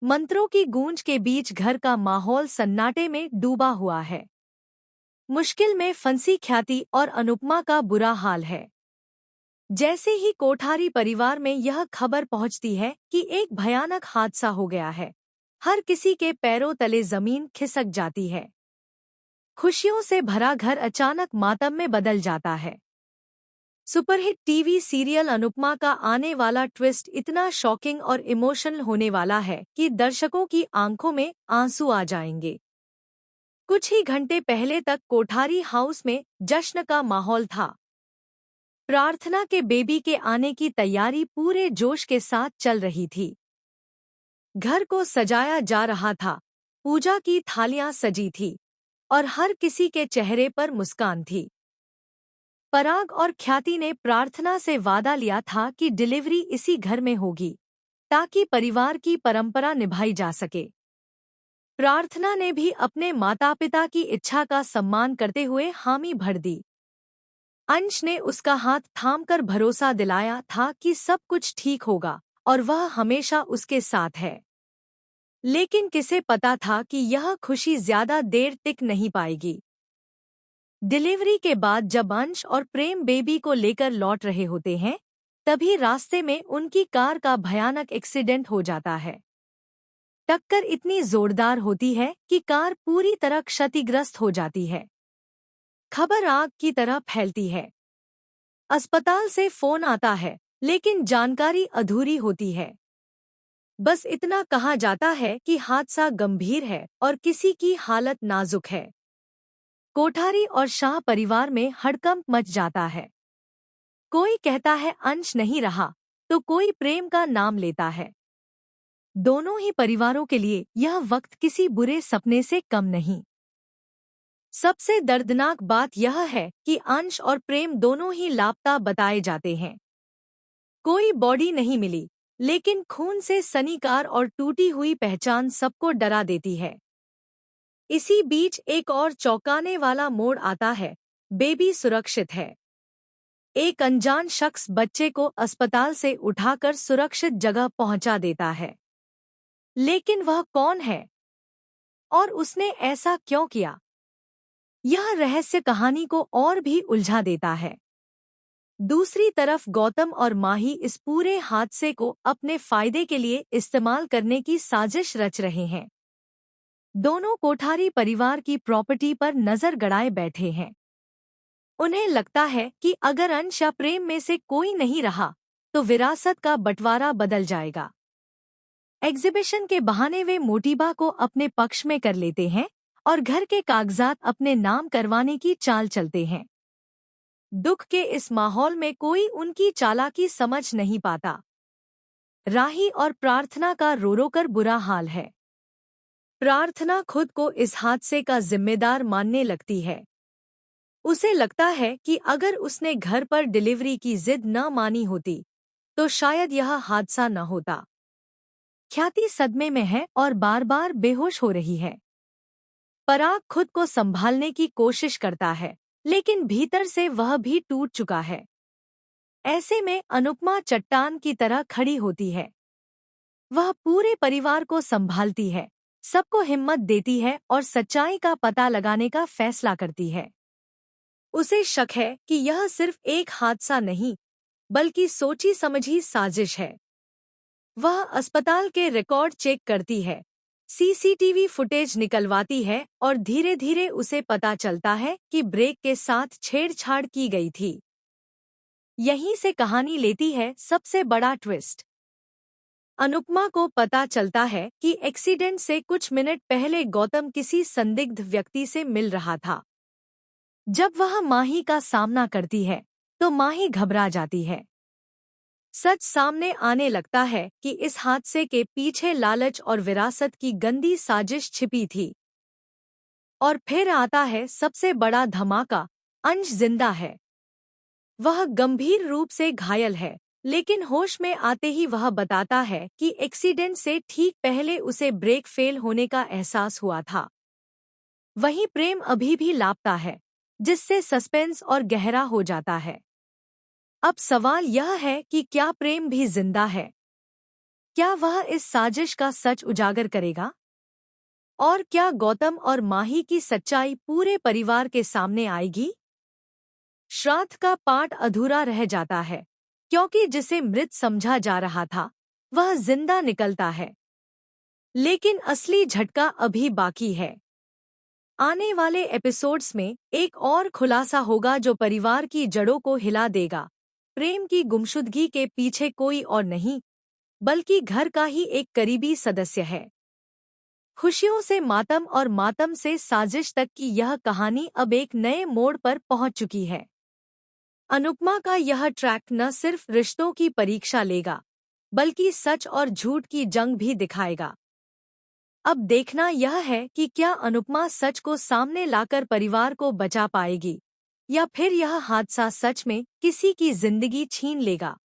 मंत्रों की गूंज के बीच घर का माहौल सन्नाटे में डूबा हुआ है। मुश्किल में फंसी ख्याति और अनुपमा का बुरा हाल है। जैसे ही कोठारी परिवार में यह खबर पहुंचती है कि एक भयानक हादसा हो गया है, हर किसी के पैरों तले जमीन खिसक जाती है। खुशियों से भरा घर अचानक मातम में बदल जाता है। सुपरहिट टीवी सीरियल अनुपमा का आने वाला ट्विस्ट इतना शॉकिंग और इमोशनल होने वाला है कि दर्शकों की आंखों में आंसू आ जाएंगे। कुछ ही घंटे पहले तक कोठारी हाउस में जश्न का माहौल था। प्रार्थना के बेबी के आने की तैयारी पूरे जोश के साथ चल रही थी। घर को सजाया जा रहा था, पूजा की थालियां सजी थी और हर किसी के चेहरे पर मुस्कान थी। पराग और ख्याति ने प्रार्थना से वादा लिया था कि डिलीवरी इसी घर में होगी, ताकि परिवार की परंपरा निभाई जा सके। प्रार्थना ने भी अपने माता पिता की इच्छा का सम्मान करते हुए हामी भर दी। अंश ने उसका हाथ थामकर भरोसा दिलाया था कि सब कुछ ठीक होगा और वह हमेशा उसके साथ है। लेकिन किसे पता था कि यह खुशी ज्यादा देर टिक नहीं पाएगी। डिलीवरी के बाद जब अंश और प्रेम बेबी को लेकर लौट रहे होते हैं, तभी रास्ते में उनकी कार का भयानक एक्सीडेंट हो जाता है। टक्कर इतनी जोरदार होती है कि कार पूरी तरह क्षतिग्रस्त हो जाती है। खबर आग की तरह फैलती है। अस्पताल से फोन आता है, लेकिन जानकारी अधूरी होती है। बस इतना कहा जाता है कि हादसा गंभीर है और किसी की हालत नाजुक है। कोठारी और शाह परिवार में हड़कंप मच जाता है। कोई कहता है अंश नहीं रहा, तो कोई प्रेम का नाम लेता है। दोनों ही परिवारों के लिए यह वक्त किसी बुरे सपने से कम नहीं। सबसे दर्दनाक बात यह है कि अंश और प्रेम दोनों ही लापता बताए जाते हैं। कोई बॉडी नहीं मिली, लेकिन खून से सनी कार और टूटी हुई पहचान सबको डरा देती है। इसी बीच एक और चौंकाने वाला मोड़ आता है। बेबी सुरक्षित है। एक अनजान शख्स बच्चे को अस्पताल से उठाकर सुरक्षित जगह पहुंचा देता है। लेकिन वह कौन है और उसने ऐसा क्यों किया? यह रहस्य कहानी को और भी उलझा देता है। दूसरी तरफ गौतम और माही इस पूरे हादसे को अपने फायदे के लिए इस्तेमाल करने की साजिश रच रहे हैं। दोनों कोठारी परिवार की प्रॉपर्टी पर नजर गड़ाए बैठे हैं। उन्हें लगता है कि अगर अंश या प्रेम में से कोई नहीं रहा, तो विरासत का बंटवारा बदल जाएगा। एग्जीबिशन के बहाने वे मोटिबा को अपने पक्ष में कर लेते हैं और घर के कागजात अपने नाम करवाने की चाल चलते हैं। दुख के इस माहौल में कोई उनकी चालाकी समझ नहीं पाता। राही और प्रार्थना का रो रो कर बुरा हाल है। प्रार्थना खुद को इस हादसे का जिम्मेदार मानने लगती है। उसे लगता है कि अगर उसने घर पर डिलीवरी की जिद न मानी होती, तो शायद यह हादसा न होता। ख्याति सदमे में है और बार बार बेहोश हो रही है। पराग खुद को संभालने की कोशिश करता है, लेकिन भीतर से वह भी टूट चुका है। ऐसे में अनुपमा चट्टान की तरह खड़ी होती है। वह पूरे परिवार को संभालती है, सबको हिम्मत देती है और सच्चाई का पता लगाने का फैसला करती है। उसे शक है कि यह सिर्फ एक हादसा नहीं, बल्कि सोची समझी साजिश है। वह अस्पताल के रिकॉर्ड चेक करती है, सीसीटीवी फुटेज निकलवाती है और धीरे धीरे उसे पता चलता है कि ब्रेक के साथ छेड़छाड़ की गई थी। यहीं से कहानी लेती है सबसे बड़ा ट्विस्ट। अनुपमा को पता चलता है कि एक्सीडेंट से कुछ मिनट पहले गौतम किसी संदिग्ध व्यक्ति से मिल रहा था। जब वह माही का सामना करती है, तो माही घबरा जाती है। सच सामने आने लगता है कि इस हादसे के पीछे लालच और विरासत की गंदी साजिश छिपी थी। और फिर आता है सबसे बड़ा धमाका, अंश जिंदा है। वह गंभीर रूप से घायल है, लेकिन होश में आते ही वह बताता है कि एक्सीडेंट से ठीक पहले उसे ब्रेक फेल होने का एहसास हुआ था। वहीं प्रेम अभी भी लापता है, जिससे सस्पेंस और गहरा हो जाता है। अब सवाल यह है कि क्या प्रेम भी जिंदा है? क्या वह इस साजिश का सच उजागर करेगा? और क्या गौतम और माही की सच्चाई पूरे परिवार के सामने आएगी? श्राद्ध का पाठ अधूरा रह जाता है, क्योंकि जिसे मृत समझा जा रहा था, वह जिंदा निकलता है। लेकिन असली झटका अभी बाकी है। आने वाले एपिसोड्स में एक और खुलासा होगा जो परिवार की जड़ों को हिला देगा। प्रेम की गुमशुदगी के पीछे कोई और नहीं, बल्कि घर का ही एक करीबी सदस्य है। खुशियों से मातम और मातम से साजिश तक की यह कहानी अब एक नए मोड़ पर पहुंच चुकी है। अनुपमा का यह ट्रैक न सिर्फ रिश्तों की परीक्षा लेगा, बल्कि सच और झूठ की जंग भी दिखाएगा। अब देखना यह है कि क्या अनुपमा सच को सामने लाकर परिवार को बचा पाएगी, या फिर यह हादसा सच में किसी की जिंदगी छीन लेगा।